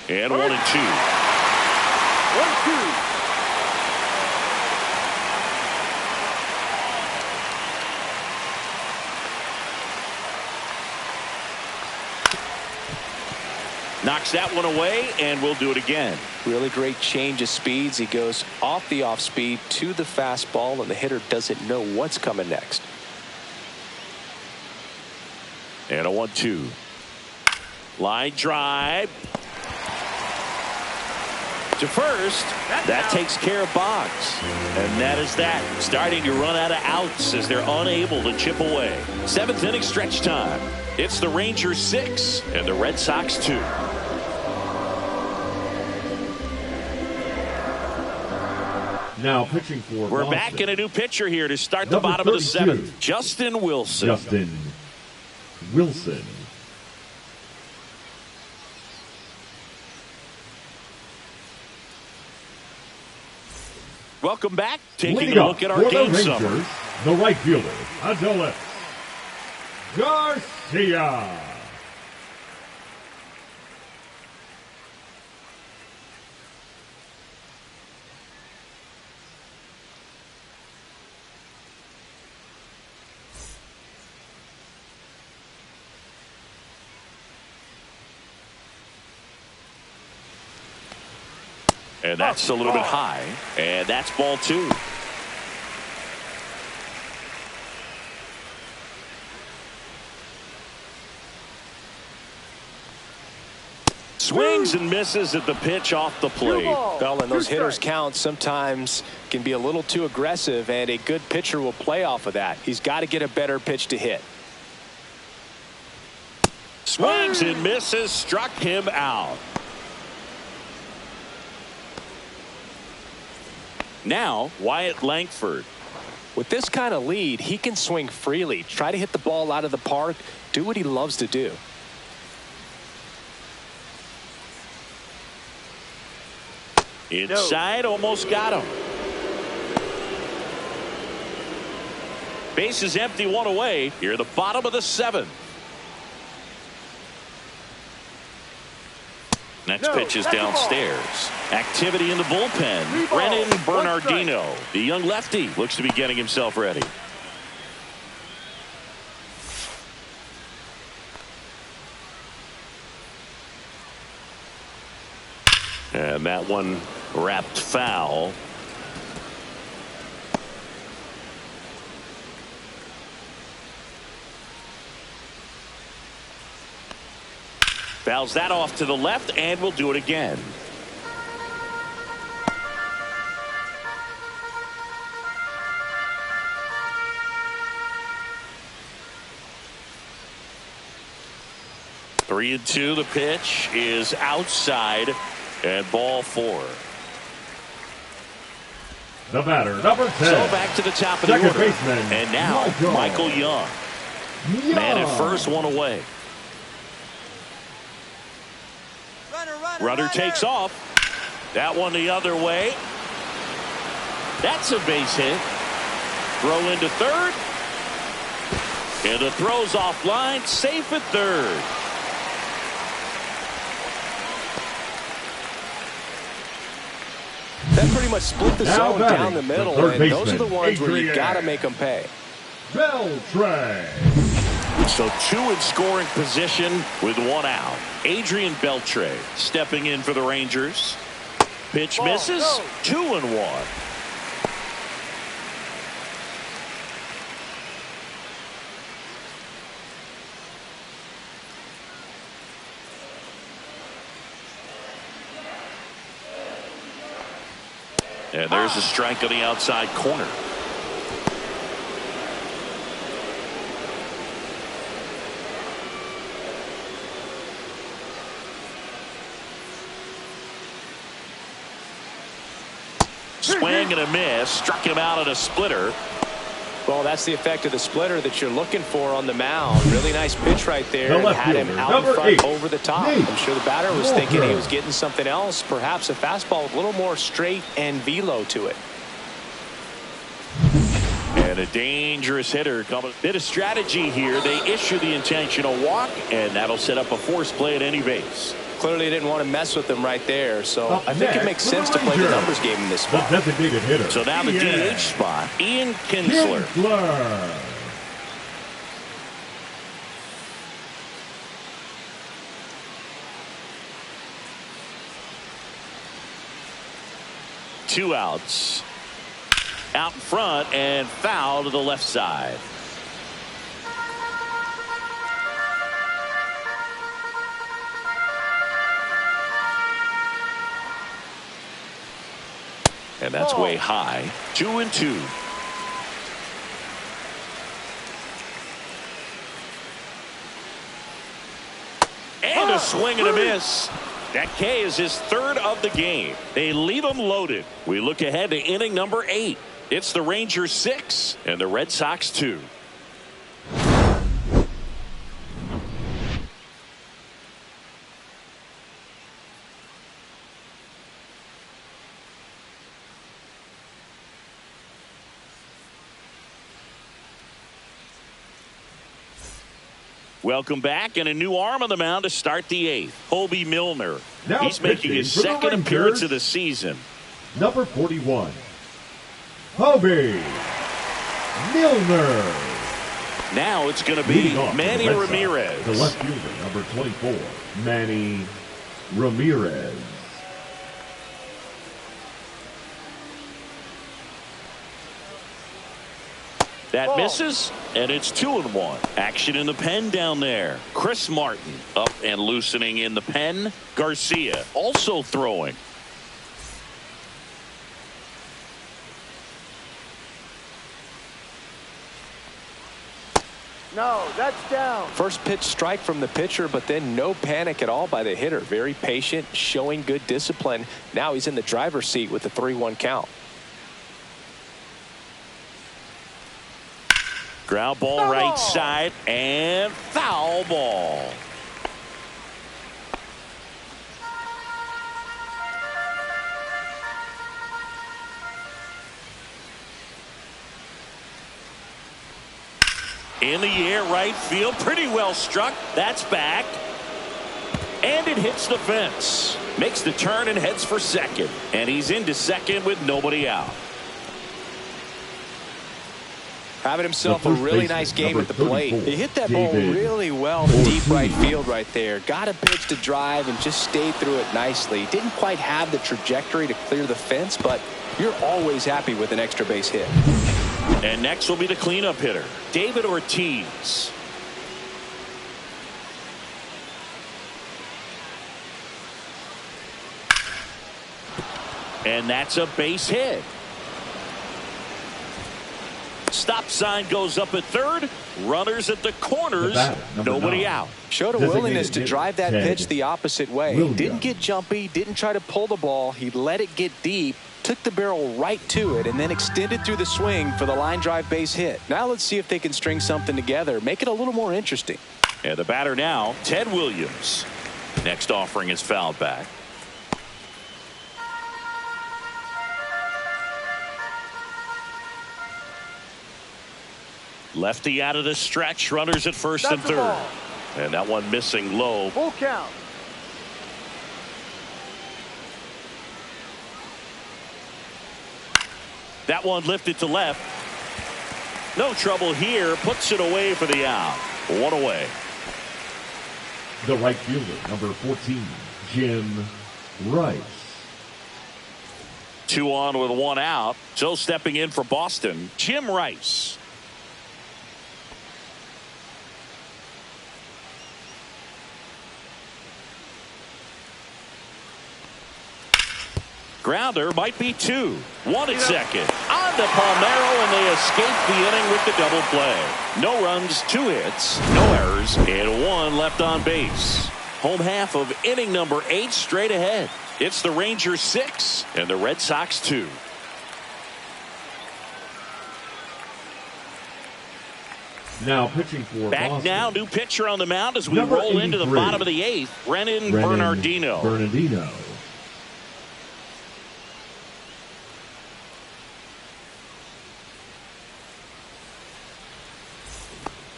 And 1 and 2. 1-2. Knocks that one away, and we'll do it again. Really great change of speeds. He goes off the off speed to the fastball, and the hitter doesn't know what's coming next. And a 1-2. Line drive. To first. That takes care of Boggs. And that is that. Starting to run out of outs as they're unable to chip away. 7th inning stretch time. It's the Rangers 6 and the Red Sox 2. Now pitching for We're Boston. back in a new pitcher here to start the Number bottom of the 32. 7th. Justin Wilson. Justin Wilson. Welcome back. Taking Leading a look at our for game the summary. Rangers, the right fielder, Adolis Garcia. And that's a little bit high. And that's ball 2. Swings and misses at the pitch off the plate. Well, and those hitters count sometimes can be a little too aggressive, and a good pitcher will play off of that. He's got to get a better pitch to hit. Swings and misses, struck him out. Now Wyatt Langford. With this kind of lead, he can swing freely, try to hit the ball out of the park, do what he loves to do. Inside, almost got him. Base is empty, 1 away. Here at the bottom of the 7th. Next pitch is downstairs. Activity in the bullpen. Brennan Bernardino, the young lefty, looks to be getting himself ready. And that one wrapped foul. Fouls that off to the left, and we'll do it again. Three and two. The pitch is outside, and ball four. The batter, number 10. So back to the top of the order. Baseman, and now Michael Young. Man at first, one away. Runner takes off. That one the other way. That's a base hit. Throw into third. And the throw's offline. Safe at third. That pretty much split the zone down the middle, and those are the ones where you got to make them pay. Beltre. So two in scoring position with one out. Adrian Beltre stepping in for the Rangers. Pitch misses. 2-1. And there's a strike on the outside corner. Swing and a miss. Struck him out at a splitter. Well, that's the effect of the splitter that you're looking for on the mound. Really nice pitch right there. Had him out in front over the top. I'm sure the batter was thinking he was getting something else. Perhaps a fastball with a little more straight and velo to it. And a dangerous hitter coming. Bit of strategy here. They issue the intentional walk, and that'll set up a force play at any base. Clearly didn't want to mess with them right there, so I think it makes sense to play the numbers game in this spot. The designated hitter. So now the DH spot, Ian Kinsler. Two outs. Out in front and foul to the left side. And that's way high. 2-2. And a swing and a miss. That K is his third of the game. They leave him loaded. We look ahead to inning number 8. It's the Rangers 6 and the Red Sox 2. Welcome back, and a new arm on the mound to start the 8th. Hobie Milner. Now he's making his second appearance of the season. Number 41, Hobie Milner. Now it's going to be Manny Ramirez. The left fielder, number 24, Manny Ramirez. That misses, and it's 2-1. Action in the pen down there. Chris Martin up and loosening in the pen. Garcia also throwing. No, that's down. First pitch strike from the pitcher, but then no panic at all by the hitter. Very patient, showing good discipline. Now he's in the driver's seat with the 3-1 count. Ground ball right side and foul ball. In the air, right field, pretty well struck. That's back. And it hits the fence. Makes the turn and heads for second. And he's into second with nobody out. Having himself a really nice game at the plate. He hit that ball really well to deep right field right there. Got a pitch to drive and just stayed through it nicely. Didn't quite have the trajectory to clear the fence, but you're always happy with an extra base hit. And next will be the cleanup hitter, David Ortiz. And that's a base hit. Stop sign goes up at third. Runners at the corners. Nobody out. Showed a willingness to drive that pitch the opposite way. Didn't get jumpy. Didn't try to pull the ball. He let it get deep. Took the barrel right to it and then extended through the swing for the line drive base hit. Now let's see if they can string something together. Make it a little more interesting. And the batter now, Ted Williams. Next offering is fouled back. Lefty out of the stretch. Runners at first and third. And that one missing low. Full count. That one lifted to left. No trouble here. Puts it away for the out. One away. The right fielder, number 14, Jim Rice. 2 on with 1 out. So stepping in for Boston, Jim Rice. Grounder might be 2. 1 at second. On to Palmeiro, and they escape the inning with the double play. No runs, 2 hits, no errors, and 1 left on base. Home half of inning number 8 straight ahead. It's the Rangers 6 and the Red Sox 2. Now pitching for Back Boston. now, new pitcher on the mound as we Number roll into the 83, bottom of the 8th. Brennan Bernardino.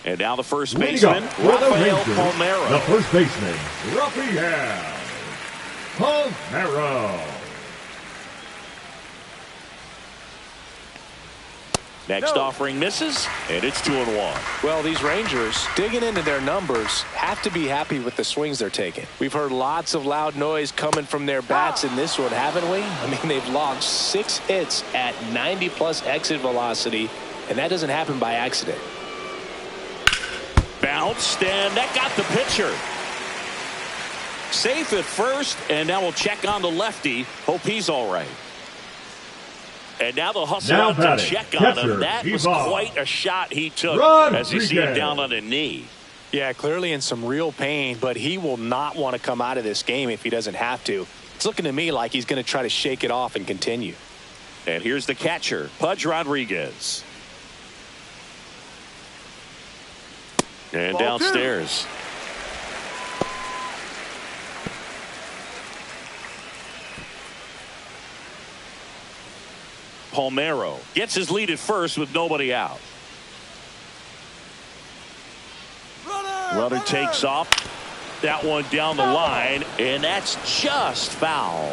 And now the first baseman, Rafael Palmeiro. The first baseman, Rafael Palmeiro. Next offering misses, and it's 2-1. Well, these Rangers, digging into their numbers, have to be happy with the swings they're taking. We've heard lots of loud noise coming from their bats in this one, haven't we? I mean, they've logged 6 hits at 90-plus exit velocity, and that doesn't happen by accident. Bounced, and that got the pitcher. Safe at first, and now we'll check on the lefty. Hope he's all right. And now they'll hustle out to check on him. That was quite a shot he took as you see him down on a knee. Yeah, clearly in some real pain, but he will not want to come out of this game if he doesn't have to. It's looking to me like he's going to try to shake it off and continue. And here's the catcher, Pudge Rodriguez. And downstairs. Palmeiro gets his lead at first with nobody out. Runner takes off. That one down the line, and that's just foul.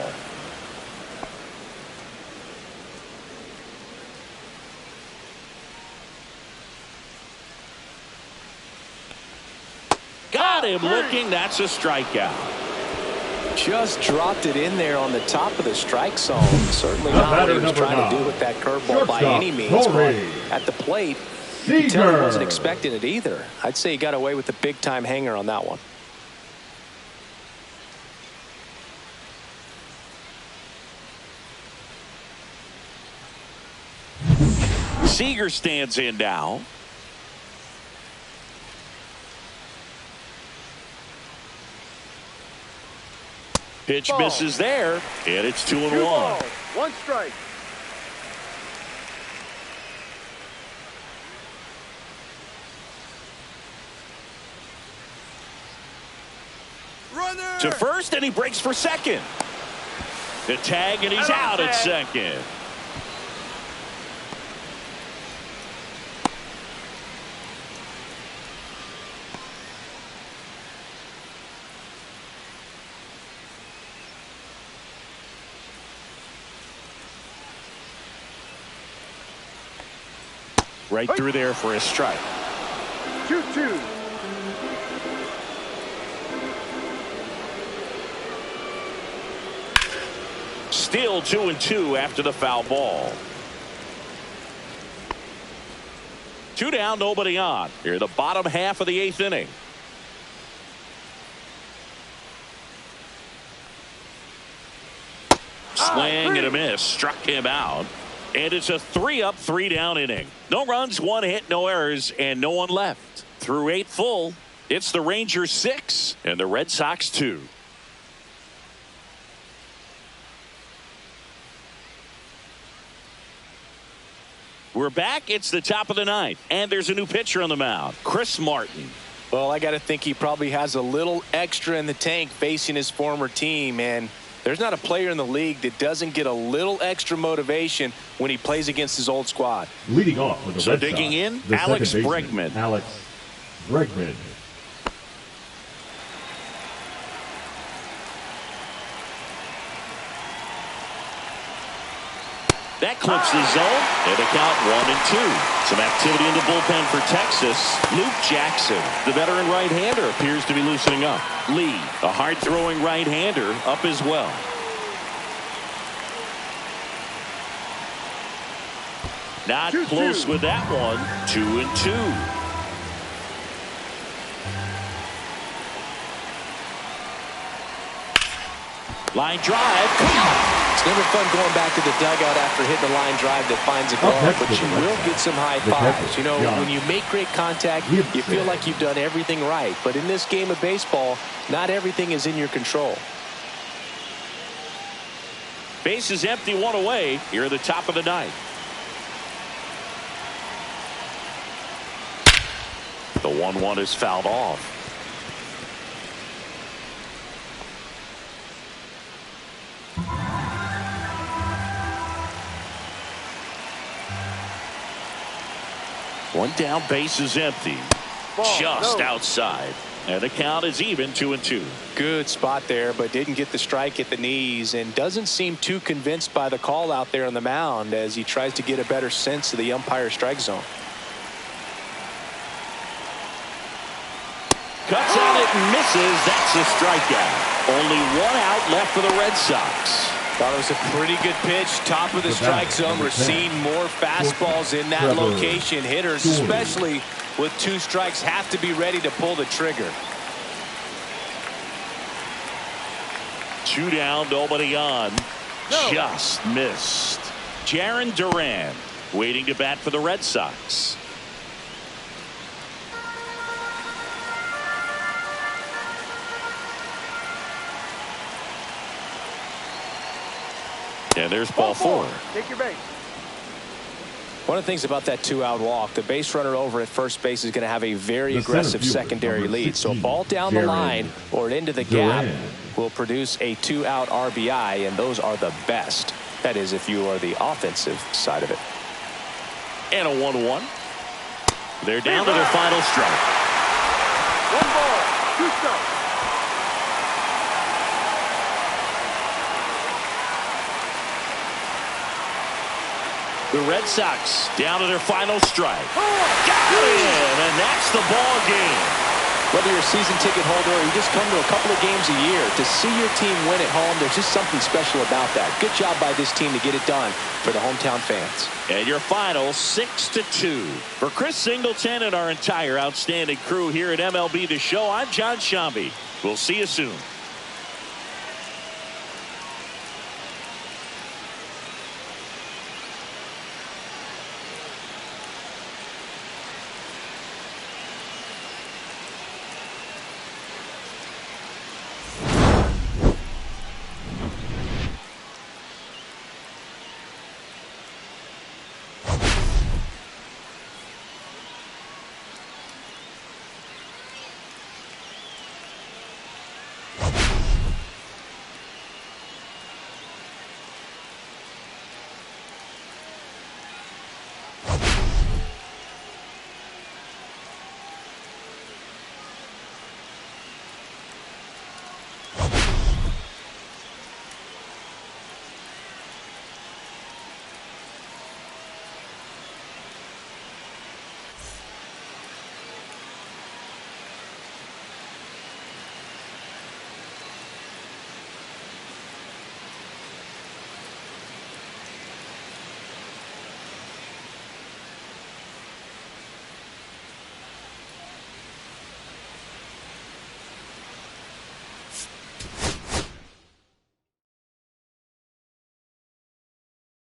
Got him looking. That's a strikeout. Just dropped it in there on the top of the strike zone. Certainly not what he was trying to do with that curveball by any means. But at the plate, you can tell he wasn't expecting it either. I'd say he got away with a big-time hanger on that one. Seager stands in now. Pitch misses there, and it's 2-1. 1 strike. Runner to first, and he breaks for second. The tag, and he's out at second. Right through there for a strike. 2-2. Still 2-2 after the foul ball. 2 down, nobody on. Here in the bottom half of the 8th inning. Swing and a miss. Struck him out. And it's a 3-up, 3-down inning. No runs, 1 hit, no errors, and no one left. Through 8 full, it's the Rangers 6 and the Red Sox 2. We're back. It's the top of the 9th, and there's a new pitcher on the mound, Chris Martin. Well, I got to think he probably has a little extra in the tank facing his former team, and there's not a player in the league that doesn't get a little extra motivation when he plays against his old squad. Leading off with the Red digging Sox, in, the Alex second baseman, Bregman. Alex Bregman. That clips the zone, and the count 1-2. Some activity in the bullpen for Texas. Luke Jackson, the veteran right-hander, appears to be loosening up. Lee, a hard-throwing right-hander, up as well. Not close with that one. 2-2. Line drive. It's never fun going back to the dugout after hitting a line drive that finds a glove, but you will get some high fives. You know, when you make great contact, you feel like you've done everything right. But in this game of baseball, not everything is in your control. Base is empty, 1 away. Here at the top of the 9th. The 1-1 is fouled off. One down, base is empty. Just outside. And the count is even, 2-2. Good spot there, but didn't get the strike at the knees and doesn't seem too convinced by the call out there on the mound as he tries to get a better sense of the umpire strike zone. Cuts on it and misses. That's a strikeout. Only 1 out left for the Red Sox. Thought it was a pretty good pitch. Top of the strike zone. We're seeing more fastballs in that location. Hitters, especially with 2 strikes, have to be ready to pull the trigger. 2 down, nobody on. Just missed. Jaron Duran waiting to bat for the Red Sox. And there's ball 4. Take your base. One of the things about that 2-out walk, the base runner over at first base is going to have a very aggressive secondary lead. So a ball down the line or into the gap will produce a 2-out RBI, and those are the best. That is, if you are the offensive side of it. And a 1-1. They're down to their final strike. 1 ball, 2 strikes. The Red Sox down to their final strike. Got it! And that's the ball game. Whether you're a season ticket holder or you just come to a couple of games a year, to see your team win at home, there's just something special about that. Good job by this team to get it done for the hometown fans. And your final 6-2. For Chris Singleton and our entire outstanding crew here at MLB The Show, I'm John Shambi. We'll see you soon.